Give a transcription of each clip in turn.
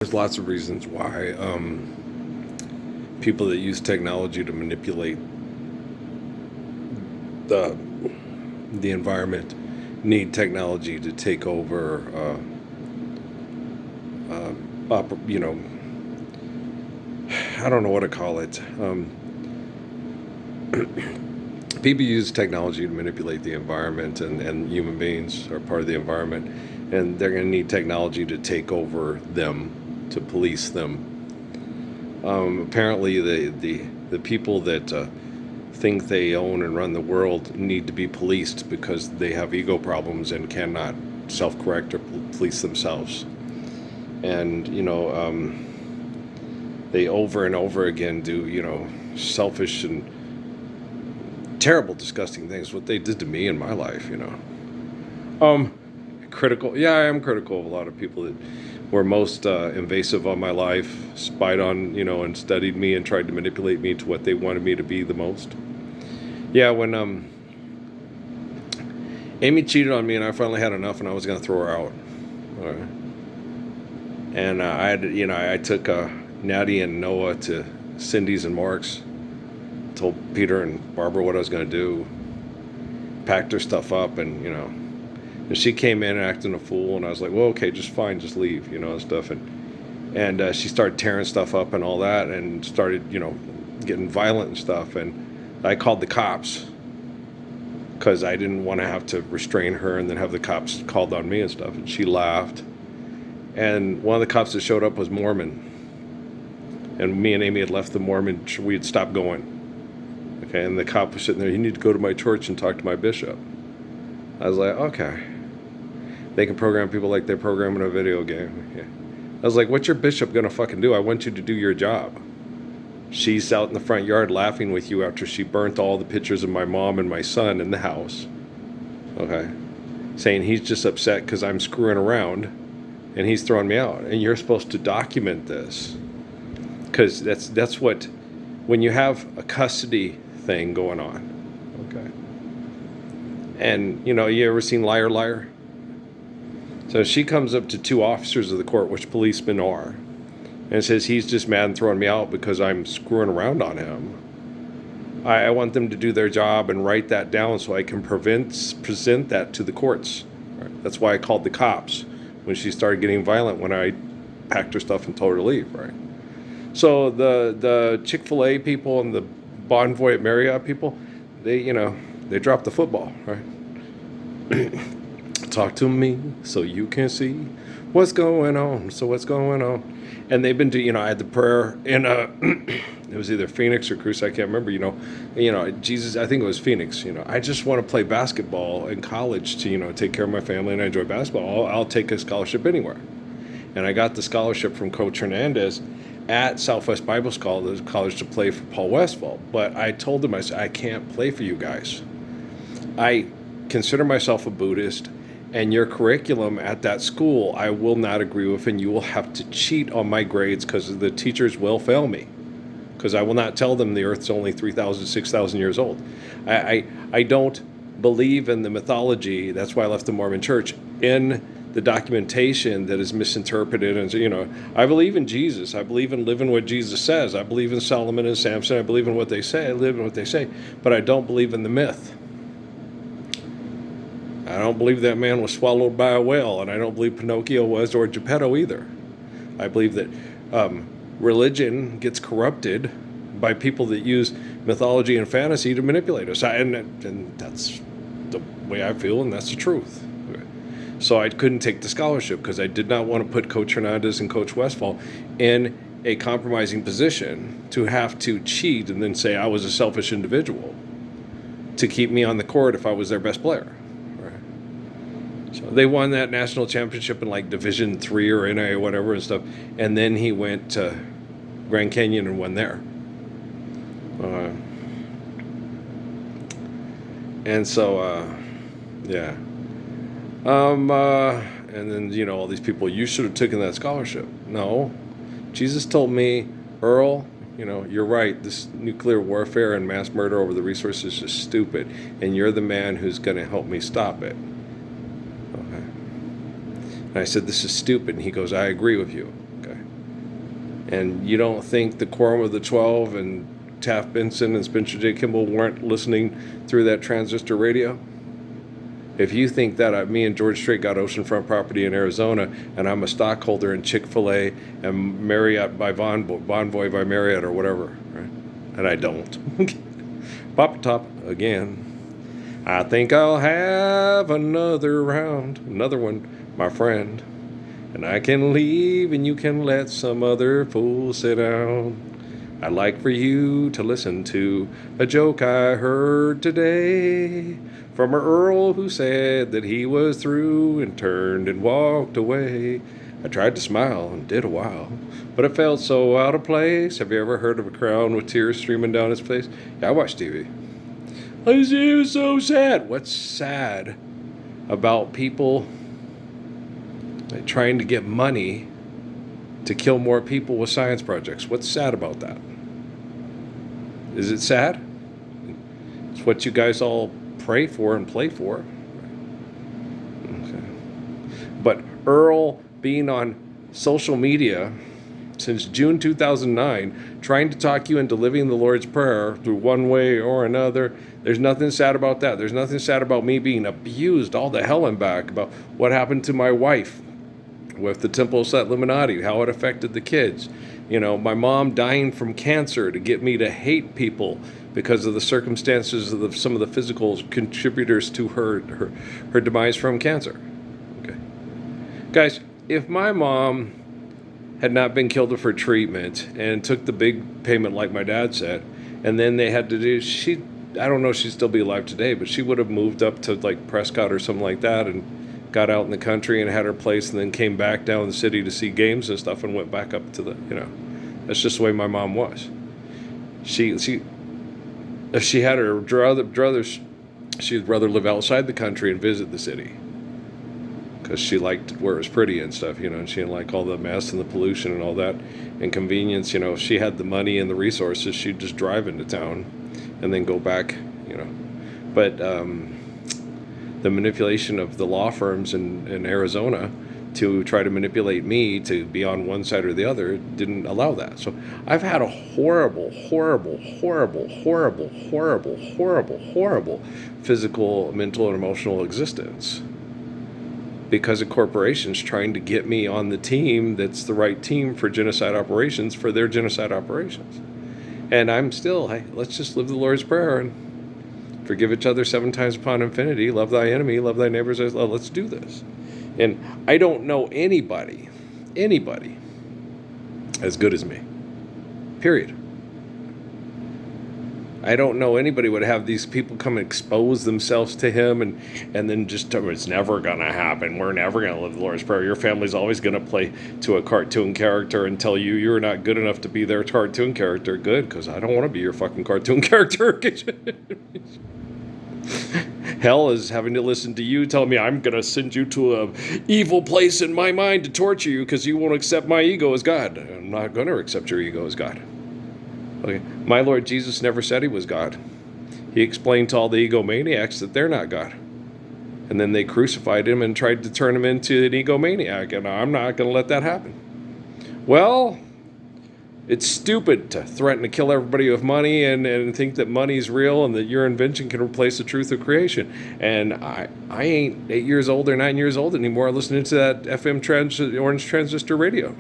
There's lots of reasons why people that use technology to manipulate the the environment need technology to take over. You know, I don't know what to call it. People use technology to manipulate the environment, and human beings are part of the environment, and they're going to need technology to take over them, to police them. Apparently, the people that think they own and run the world need to be policed because they have ego problems and cannot self-correct or police themselves. And they over and over again do selfish and terrible, disgusting things. What they did to me in my life, critical. Yeah, I am critical of a lot of people that were most invasive on my life, spied on, and studied me and tried to manipulate me to what they wanted me to be the most. Yeah, when Amy cheated on me and I finally had enough and I was going to throw her out. And I took Natty and Noah to Cindy's and Mark's, told Peter and Barbara what I was going to do, packed her stuff up, and she came in acting a fool, and I was like, well, okay, just fine, just leave, and stuff. And she started tearing stuff up and all that, and started, getting violent and stuff. And I called the cops because I didn't want to have to restrain her and then have the cops called on me and stuff. And she laughed. And one of the cops that showed up was Mormon. And me and Amy had left the Mormon, we had stopped going. Okay, and the cop was sitting there, you need to go to my church and talk to my bishop. I was like, okay. They can program people like they're programming a video game. Yeah. I was like, what's your bishop gonna fucking do? I want you to do your job. She's out in the front yard laughing with you after she burnt all the pictures of my mom and my son in the house. Okay. Saying he's just upset because I'm screwing around and he's throwing me out. And you're supposed to document this. Because that's what, when you have a custody thing going on. Okay. And, you ever seen Liar Liar? So she comes up to two officers of the court, which policemen are, and says he's just mad and throwing me out because I'm screwing around on him. I want them to do their job and write that down so I can present that to the courts. Right? That's why I called the cops when she started getting violent when I packed her stuff and told her to leave. Right. So the Chick-fil-A people and the Bonvoy at Marriott people, they dropped the football. Right. Talk to me so you can see what's going on. So what's going on? And they've been I had the prayer in it was either Phoenix or Cruise, I can't remember, Jesus, I think it was Phoenix, I just want to play basketball in college to, take care of my family, and I enjoy basketball. I'll take a scholarship anywhere. And I got the scholarship from Coach Hernandez at Southwest Bible College to play for Paul Westphal. But I told him, I said, I can't play for you guys. I consider myself a Buddhist, and your curriculum at that school I will not agree with, and you will have to cheat on my grades because the teachers will fail me, because I will not tell them the earth's only 3,000, 6,000 years old. I don't believe in the mythology. That's why I left the Mormon church, in the documentation that is misinterpreted. And I believe in Jesus. I believe in living what Jesus says. I believe in Solomon and Samson. I believe in what they say. I live in what they say. But I don't believe in the myth. I don't believe that man was swallowed by a whale, and I don't believe Pinocchio was, or Geppetto either. I believe that religion gets corrupted by people that use mythology and fantasy to manipulate us. And that's the way I feel, and that's the truth. So I couldn't take the scholarship because I did not want to put Coach Hernandez and Coach Westphal in a compromising position to have to cheat and then say I was a selfish individual to keep me on the court if I was their best player. So they won that national championship in like Division III or NA or whatever and stuff. And then he went to Grand Canyon and won there. And so, yeah. And then, all these people, you should have taken that scholarship. No. Jesus told me, Earl, you're right. This nuclear warfare and mass murder over the resources is stupid. And you're the man who's going to help me stop it. And I said, this is stupid. And he goes, I agree with you. Okay. And you don't think the Quorum of the 12 and Taft Benson and Spencer J. Kimball weren't listening through that transistor radio? If you think that me and George Strait got oceanfront property in Arizona, and I'm a stockholder in Chick-fil-A and Marriott by Bonvoy by Marriott or whatever, right? And I don't. Pop top again. I think I'll have another round, another one, my friend. And I can leave and you can let some other fool sit down. I'd like for you to listen to a joke I heard today from an Earl who said that he was through and turned and walked away. I tried to smile and did a while, but it felt so out of place. Have you ever heard of a clown with tears streaming down his face? Yeah, I watch TV. I see, it was so sad. What's sad about people trying to get money to kill more people with science projects? What's sad about that? Is it sad? It's what you guys all pray for and play for. Okay. But Earl being on social media since June 2009, trying to talk you into living the Lord's Prayer through one way or another, there's nothing sad about that. There's nothing sad about me being abused all the hell and back, about what happened to my wife with the Temple Set Illuminati, how it affected the kids. You know, my mom dying from cancer to get me to hate people because of the circumstances of some of the physical contributors to her demise from cancer. Okay. Guys, if my mom had not been killed for treatment and took the big payment like my dad said, and then they had to do, I don't know if she'd still be alive today, but she would have moved up to like Prescott or something like that and got out in the country and had her place, and then came back down the city to see games and stuff and went back up to the, that's just the way my mom was. If she had her druthers, she'd rather live outside the country and visit the city because she liked where it was pretty and stuff, and she didn't like all the mess and the pollution and all that and convenience. If she had the money and the resources, she'd just drive into town and then go back, But the manipulation of the law firms in Arizona to try to manipulate me to be on one side or the other didn't allow that. So I've had a horrible physical, mental, and emotional existence because of corporations trying to get me on the team that's the right team for genocide operations, for their genocide operations. And I'm still, hey, let's just live the Lord's Prayer and forgive each other 7 times upon infinity, love thy enemy, love thy neighbors as love. Let's do this. And I don't know anybody as good as me. Period. I don't know anybody would have these people come and expose themselves to him and then just tell me it's never going to happen. We're never going to live the Lord's Prayer. Your family's always going to play to a cartoon character and tell you you're not good enough to be their cartoon character. Good, because I don't want to be your fucking cartoon character. Hell is having to listen to you tell me I'm going to send you to a evil place in my mind to torture you because you won't accept my ego as God. I'm not going to accept your ego as God. Okay. My Lord Jesus never said he was God. He explained to all the egomaniacs that they're not God. And then they crucified him and tried to turn him into an egomaniac, and I'm not going to let that happen. Well, it's stupid to threaten to kill everybody with money and think that money's real and that your invention can replace the truth of creation. And I ain't 8 years old or 9 years old anymore listening to that FM orange transistor radio.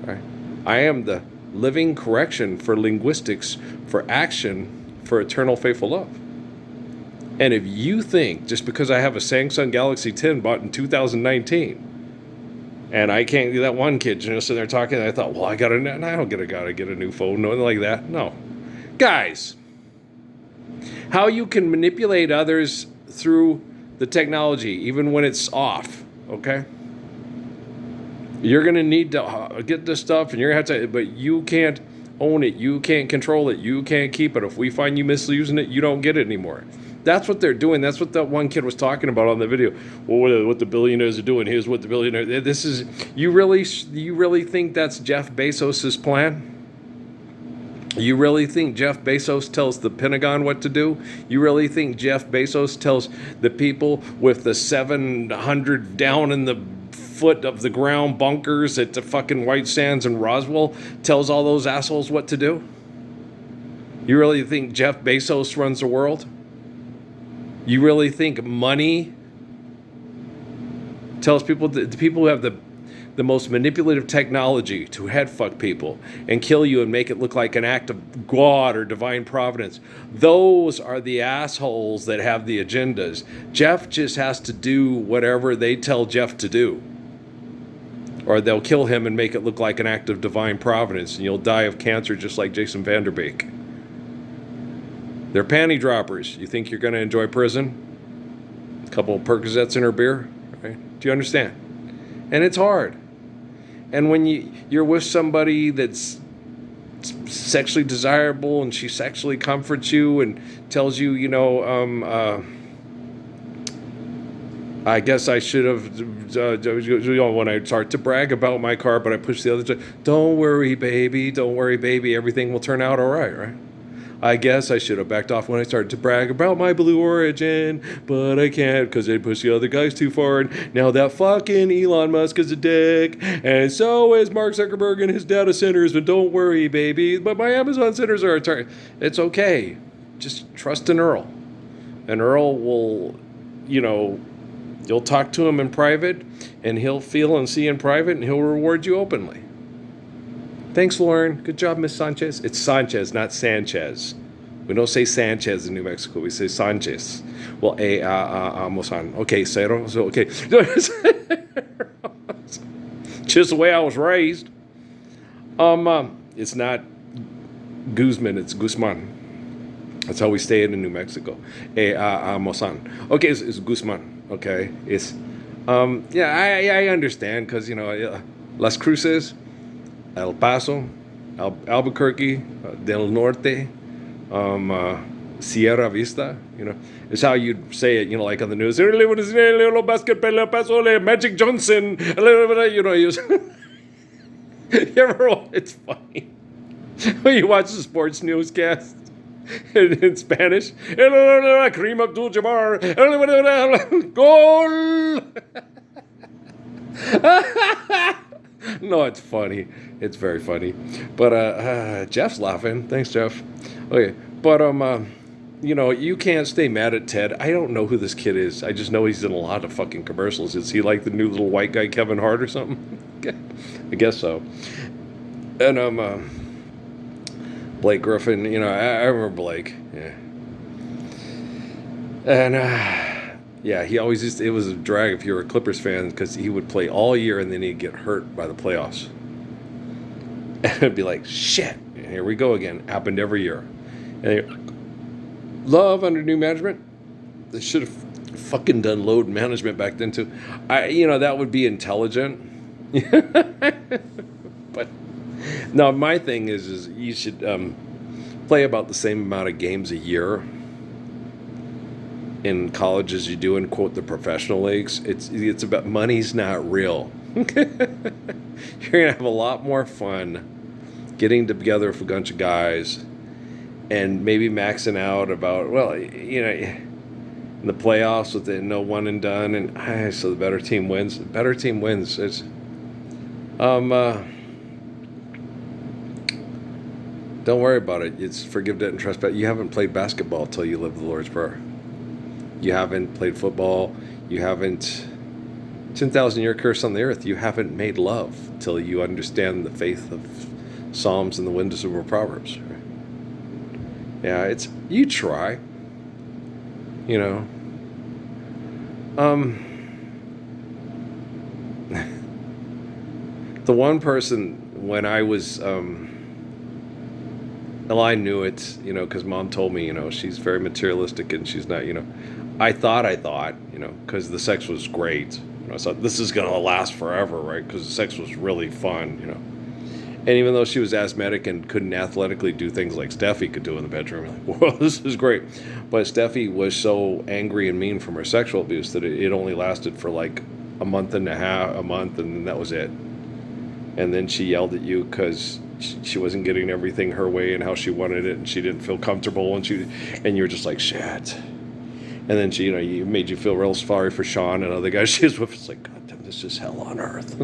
All right. I am the living correction for linguistics, for action, for eternal faithful love. And if you think just because I have a Samsung Galaxy 10 bought in 2019 and I can't do that one kid sitting there talking, I thought, well, I don't gotta get a new phone, nothing like that. No. Guys, how you can manipulate others through the technology, even when it's off, okay? You're going to need to get this stuff, and you're going to have to, but you can't own it. You can't control it. You can't keep it. If we find you misusing it, you don't get it anymore. That's what they're doing. That's what that one kid was talking about on the video. Well, what the billionaires are doing. Here's what the billionaires, this is, you really think that's Jeff Bezos' plan? You really think Jeff Bezos tells the Pentagon what to do? You really think Jeff Bezos tells the people with the 700 down in the foot of the ground bunkers at the fucking White Sands and Roswell tells all those assholes what to do? You really think Jeff Bezos runs the world? You really think money tells people, the people who have the most manipulative technology to head fuck people and kill you and make it look like an act of God or divine providence, those are the assholes that have the agendas. Jeff just has to do whatever they tell Jeff to do, or they'll kill him and make it look like an act of divine providence, and you'll die of cancer just like Jason Vanderbeek. They're panty droppers. You think you're going to enjoy prison? A couple of Percocets in her beer, right? Do you understand? And it's hard. And when you're with somebody that's sexually desirable and she sexually comforts you and tells you, I guess I should have, when I start to brag about my car, but I push the other side, don't worry, baby, everything will turn out all right, right? I guess I should have backed off when I started to brag about my Blue Origin, but I can't because they pushed the other guys too far. And now that fucking Elon Musk is a dick, and so is Mark Zuckerberg and his data centers. But don't worry, baby. But my Amazon centers are a target. It's okay. Just trust in Earl, and Earl will, you'll talk to him in private, and he'll feel and see in private, and he'll reward you openly. Thanks, Lauren. Good job, Miss Sanchez. It's Sanchez, not Sanchez. We don't say Sanchez in New Mexico. We say Sanchez. Well, Mosan. Okay, cero. So, okay. Just the way I was raised. It's not Guzman. It's Guzman. That's how we say it in New Mexico. Mosan. Okay, it's Guzman. Okay, it's I understand because Las Cruces, El Paso, Albuquerque, Del Norte, Sierra Vista, it's how you'd say it, like on the news. Magic Johnson, it's funny when you watch the sports newscast in Spanish. Kareem Abdul-Jabbar, goal. No, it's funny. It's very funny. But Jeff's laughing. Thanks, Jeff. Okay, but you can't stay mad at Ted. I don't know who this kid is. I just know he's in a lot of fucking commercials. Is he like the new little white guy Kevin Hart or something? I guess so. And Blake Griffin. I remember Blake. Yeah. And. Yeah, he always used to, it was a drag if you were a Clippers fan because he would play all year and then he'd get hurt by the playoffs. And it'd be like, shit, here we go again. Happened every year. And Love under new management. They should have fucking done load management back then too. That would be intelligent. But no, my thing is you should play about the same amount of games a year in college as you do in, quote, the professional leagues. It's about money's not real. You're gonna have a lot more fun getting together with a bunch of guys and maybe maxing out about, in the playoffs with the no one and done, and so the better team wins. It's don't worry about it. It's forgive, debt, and trust. But you haven't played basketball till you live the Lord's Prayer. You haven't played football. You haven't 10,000 year curse on the earth. You haven't made love till you understand the faith of Psalms and the wisdom of Proverbs. Right? Yeah, you try. The one person when I was well, I knew it, because Mom told me, she's very materialistic and she's not, I thought, because the sex was great. I thought this is going to last forever, right? Because the sex was really fun, And even though she was asthmatic and couldn't athletically do things like Steffi could do in the bedroom, like, whoa, this is great. But Steffi was so angry and mean from her sexual abuse that it only lasted for like a month, and then that was it. And then she yelled at you because she wasn't getting everything her way and how she wanted it, and she didn't feel comfortable, and you were just like, shit. And then she, made you feel real sorry for Sean and other guys she was with. It's like, God damn, This is hell on earth.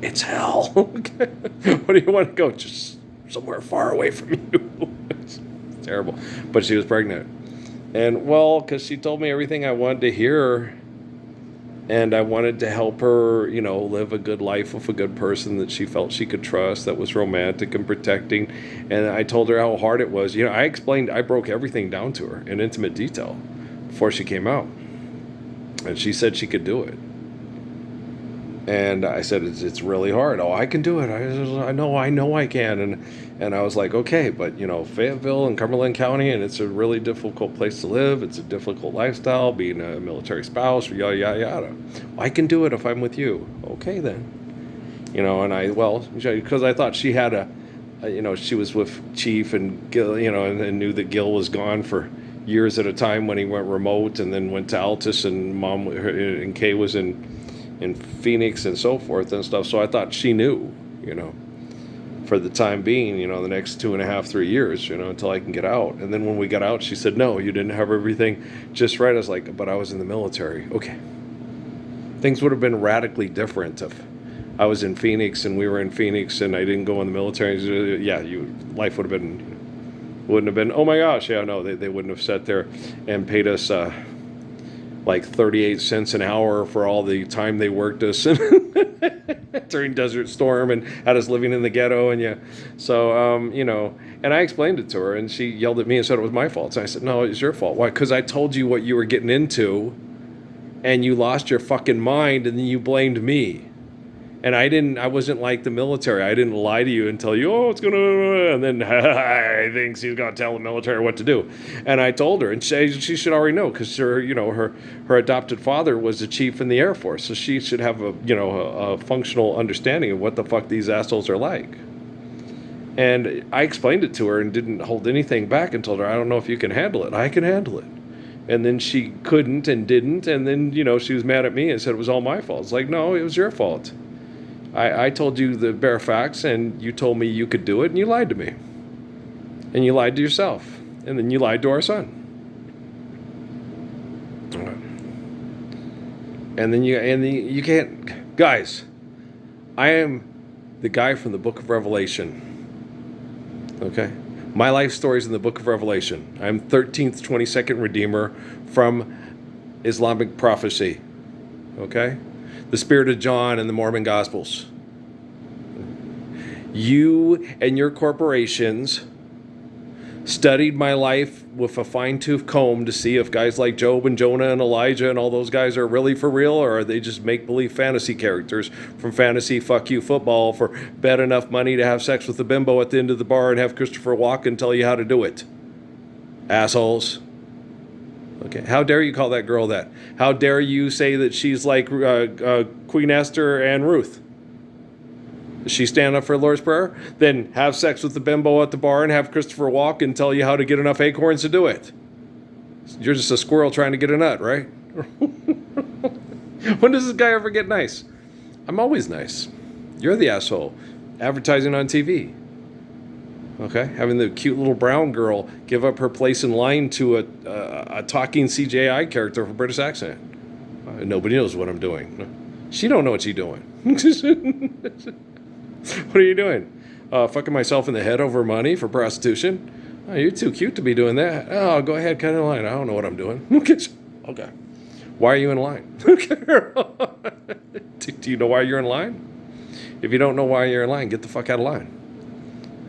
It's hell. What do you want to go? Just somewhere far away from you. It's terrible. But she was pregnant. And, well, because she told me everything I wanted to hear. And I wanted to help her, live a good life with a good person that she felt she could trust, that was romantic and protecting. And I told her how hard it was. I broke everything down to her in intimate detail before she came out. And she said she could do it. And I said, it's really hard. Oh, I can do it. I know I can. And I was like, okay, but, Fayetteville and Cumberland County, and it's a really difficult place to live. It's a difficult lifestyle, being a military spouse, yada, yada, yada. Well, I can do it if I'm with you. Okay, then. Because I thought she had she was with Chief and Gil, and knew that Gil was gone for years at a time when he went remote and then went to Altus, and Mom and Kay was in Phoenix and so forth and stuff. So I thought she knew, for the time being, the next 2.5, 3 years, until I can get out. And then when we got out, she said, no, you didn't have everything just right. I was like, but I was in the military. Okay. Things would have been radically different if I was in Phoenix and we were in Phoenix and I didn't go in the military. Yeah, life would have been, wouldn't have been, oh my gosh, yeah, no, they wouldn't have sat there and paid us, like 38 cents an hour for all the time they worked us during Desert Storm and had us living in the ghetto. And and I explained it to her, and she yelled at me and said it was my fault. So I said, no, it's your fault. Why? Because I told you what you were getting into and you lost your fucking mind and then you blamed me. And I wasn't like the military. I didn't lie to you and tell you, oh, it's going to, and then I think she's going to tell the military what to do. And I told her, and she should already know, because her adopted father was a chief in the Air Force. So she should have a functional understanding of what the fuck these assholes are like. And I explained it to her and didn't hold anything back and told her, I don't know if you can handle it. I can handle it. And then she couldn't and didn't. And then, she was mad at me and said it was all my fault. It's like, no, it was your fault. I told you the bare facts, and you told me you could do it, and you lied to me. And you lied to yourself. And then you lied to our son. And then you can't... Guys, I am the guy from the book of Revelation. Okay? My life story is in the book of Revelation. I'm 13th, 22nd Redeemer from Islamic prophecy. Okay? The Spirit of John and the Mormon Gospels. You and your corporations studied my life with a fine-tooth comb to see if guys like Job and Jonah and Elijah and all those guys are really for real, or are they just make-believe fantasy characters from fantasy fuck you football for bet enough money to have sex with a bimbo at the end of the bar and have Christopher Walken tell you how to do it. Assholes. Okay, how dare you call that girl that? How dare you say that she's like Queen Esther and Ruth? Does she stand up for the Lord's Prayer? Then have sex with the bimbo at the bar and have Christopher Walken tell you how to get enough acorns to do it. You're just a squirrel trying to get a nut, right? When does this guy ever get nice? I'm always nice. You're the asshole. Advertising on TV. Okay, having the cute little brown girl give up her place in line to a talking CGI character with a British accent. Nobody knows what I'm doing. She don't know what she's doing. What are you doing? Fucking myself in the head over money for prostitution? Oh, you're too cute to be doing that. Oh, go ahead, cut in line. I don't know what I'm doing. Okay. Why are you in line? Do you know why you're in line? If you don't know why you're in line, get the fuck out of line.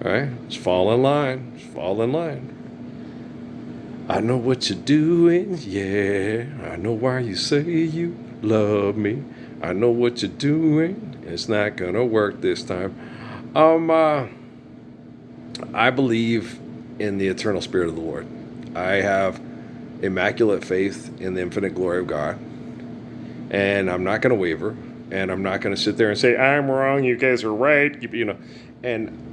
All right, just fall in line. Just fall in line. I know what you're doing, yeah. I know why you say you love me. I know what you're doing. It's not gonna work this time. I believe in the eternal Spirit of the Lord. I have immaculate faith in the infinite glory of God, and I'm not gonna waver. And I'm not gonna sit there and say I'm wrong. You guys are right. And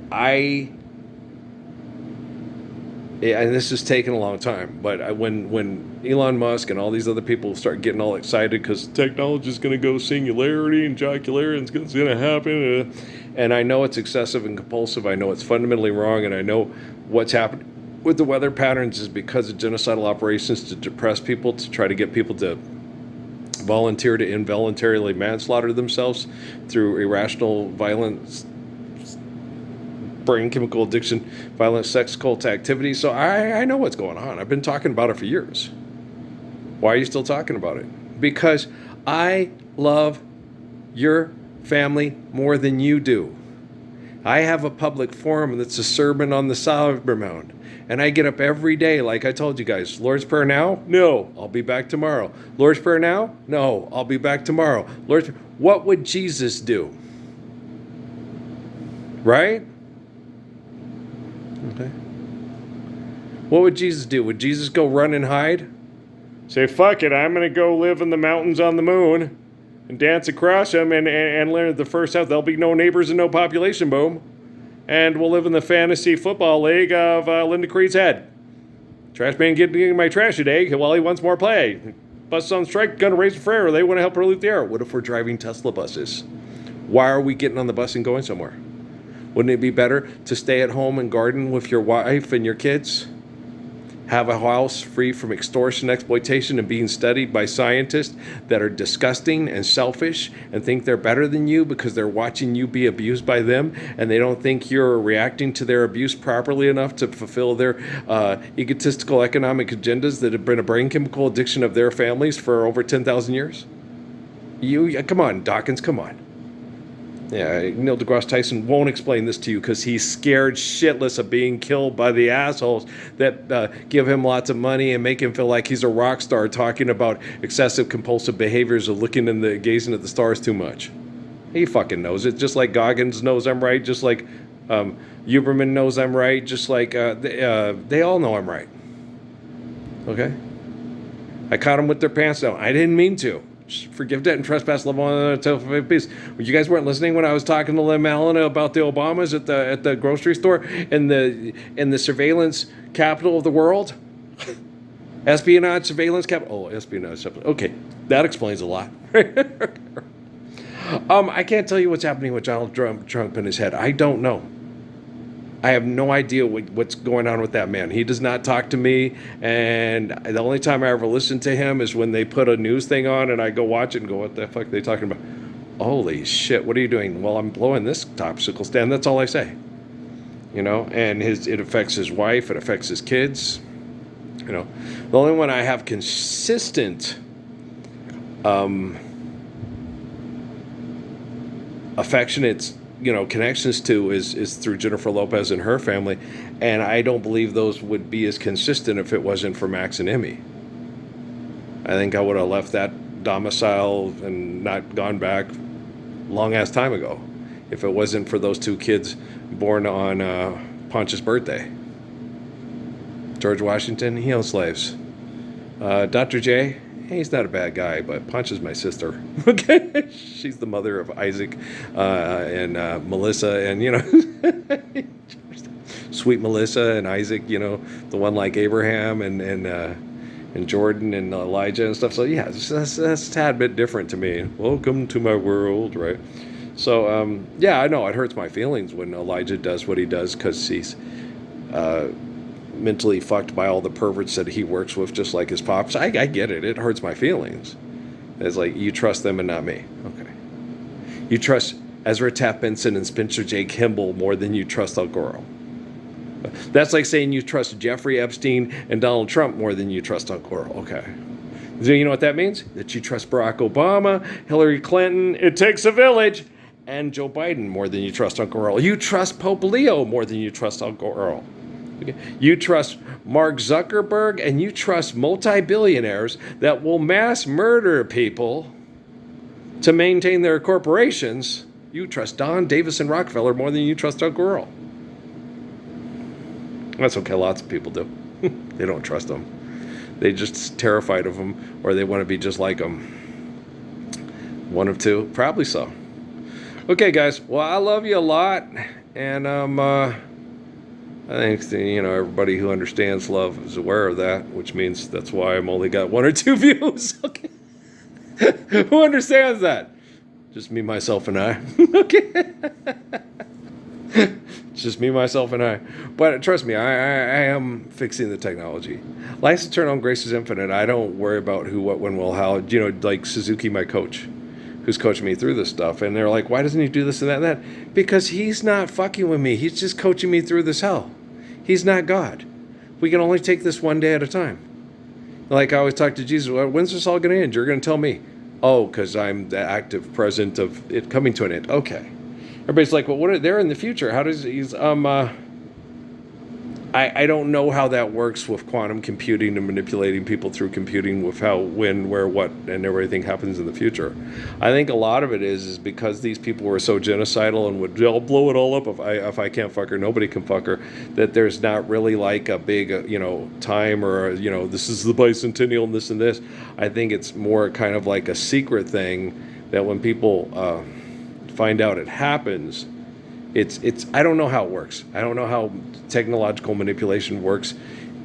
and this has taken a long time, but when Elon Musk and all these other people start getting all excited because technology is going to go singularity and jocularity and it's going to happen, and I know it's excessive and compulsive, I know it's fundamentally wrong, and I know what's happened with the weather patterns is because of genocidal operations to depress people, to try to get people to volunteer to involuntarily manslaughter themselves through irrational violence, brain chemical addiction, violent sex cult activity. So I know what's going on. I've been talking about it for years. Why are you still talking about it? Because I love your family more than you do. I have a public forum that's a sermon on the Cyber Mound. And I get up every day, like I told you guys. Lord's Prayer now? No, I'll be back tomorrow. Lord's Prayer now? No, I'll be back tomorrow. What would Jesus do? Right? Okay. What would Jesus do? Would Jesus go run and hide? Say, fuck it, I'm going to go live in the mountains on the moon and dance across them and learn the first house. There'll be no neighbors and no population, boom. And we'll live in the fantasy football league of Linda Creed's head. Trash man getting my trash today while he wants more play. Bus on strike, gonna raise a fare. They want to help pollute the air. What if we're driving Tesla buses? Why are we getting on the bus and going somewhere? Wouldn't it be better to stay at home and garden with your wife and your kids? Have a house free from extortion, exploitation, and being studied by scientists that are disgusting and selfish and think they're better than you because they're watching you be abused by them, and they don't think you're reacting to their abuse properly enough to fulfill their egotistical economic agendas that have been a brain chemical addiction of their families for over 10,000 years? Come on, Dawkins, come on. Yeah, Neil deGrasse Tyson won't explain this to you because he's scared shitless of being killed by the assholes that give him lots of money and make him feel like he's a rock star talking about excessive compulsive behaviors of gazing at the stars too much. He fucking knows it, just like Goggins knows I'm right, just like Huberman knows I'm right, just like they all know I'm right. Okay? I caught them with their pants down. I didn't mean to. Forgive debt and trespass, love one another, tell for peace. You guys weren't listening when I was talking to Lynn Allen about the Obamas at the grocery store in the surveillance capital of the world. Espionage surveillance capital. Oh, espionage. Okay, that explains a lot. I can't tell you what's happening with Donald Trump in his head. I don't know. I have no idea what's going on with that man. He does not talk to me, and the only time I ever listen to him is when they put a news thing on, and I go watch it and go, what the fuck are they talking about? Holy shit, what are you doing? Well, I'm blowing this popsicle stand. That's all I say. You know, and it affects his wife. It affects his kids. You know, the only one I have consistent affectionate connections to is through Jennifer Lopez and her family, and I don't believe those would be as consistent if it wasn't for Max and Emmy. I think I would have left that domicile and not gone back long ass time ago if it wasn't for those two kids born on Pontius' birthday. George Washington, he owned slaves. Dr. J, he's not a bad guy, but Pontius is my sister. Okay, she's the mother of Isaac and Melissa, and sweet Melissa and Isaac. The one like Abraham and Jordan and Elijah and stuff. So yeah, that's a tad bit different to me. Welcome to my world, right? So yeah, I know it hurts my feelings when Elijah does what he does because he's mentally fucked by all the perverts that he works with, just like his pops. I get it. It hurts my feelings. It's like, you trust them and not me. Okay. You trust Ezra Taft Benson and Spencer J. Kimball more than you trust Al Gore. That's like saying you trust Jeffrey Epstein and Donald Trump more than you trust Al Gore. Okay. Do you know what that means? That you trust Barack Obama, Hillary Clinton, it takes a village, and Joe Biden more than you trust Uncle Earl. You trust Pope Leo more than you trust Uncle Earl. Okay. You trust Mark Zuckerberg, and you trust multi-billionaires that will mass murder people to maintain their corporations. You trust Don Davis and Rockefeller more than you trust Uncle Earl. That's okay, lots of people do. They don't trust them. They're just terrified of them, or they want to be just like them. One of two, probably so. Okay, guys. Well, I love you a lot, and I think everybody who understands love is aware of that, which means that's why I'm only got 1 or 2 views. Okay. Who understands that? Just me, myself, and I. Okay. Just me, myself, and I. But trust me, I am fixing the technology. Life's eternal and grace is infinite. I don't worry about who, what, when, will, how. You know, like Suzuki, my coach, who's coaching me through this stuff. And they're like, why doesn't he do this and that and that? Because he's not fucking with me. He's just coaching me through this hell. He's not God. We can only take this one day at a time. Like I always talk to Jesus, well, when's this all going to end? You're going to tell me. Oh, because I'm the active present of it coming to an end. Okay. Everybody's like, well, what are they're in the future? How does he's I don't know how that works with quantum computing and manipulating people through computing with how, when, where, what, and everything happens in the future. I think a lot of it is because these people were so genocidal and would I'll blow it all up if I can't fuck her, nobody can fuck her. That there's not really like a big time or this is the bicentennial and this and this. I think it's more kind of like a secret thing that when people find out it happens. It's I don't know how it works. I don't know how technological manipulation works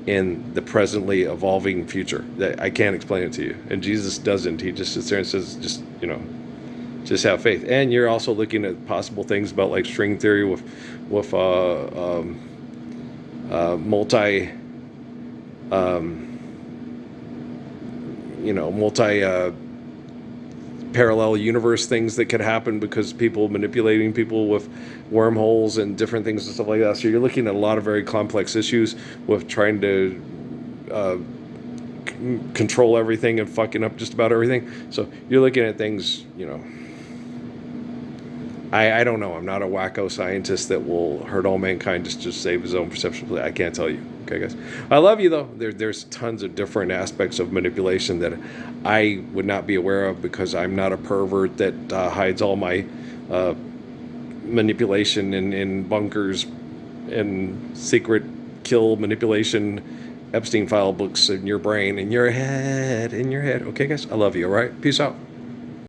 in the presently evolving future. I can't explain it to you. And Jesus doesn't. He just sits there and says, just have faith. And you're also looking at possible things about like string theory with multi parallel universe things that could happen because people manipulating people with wormholes and different things and stuff like that. So you're looking at a lot of very complex issues with trying to control everything and fucking up just about everything. So you're looking at things, I don't know. I'm not a wacko scientist that will hurt all mankind just to save his own perception. I can't tell you. Okay, guys. I love you, though. There's tons of different aspects of manipulation that I would not be aware of because I'm not a pervert that hides all my manipulation in bunkers and secret kill manipulation Epstein file books in your brain, in your head. Okay, guys? I love you, all right? Peace out.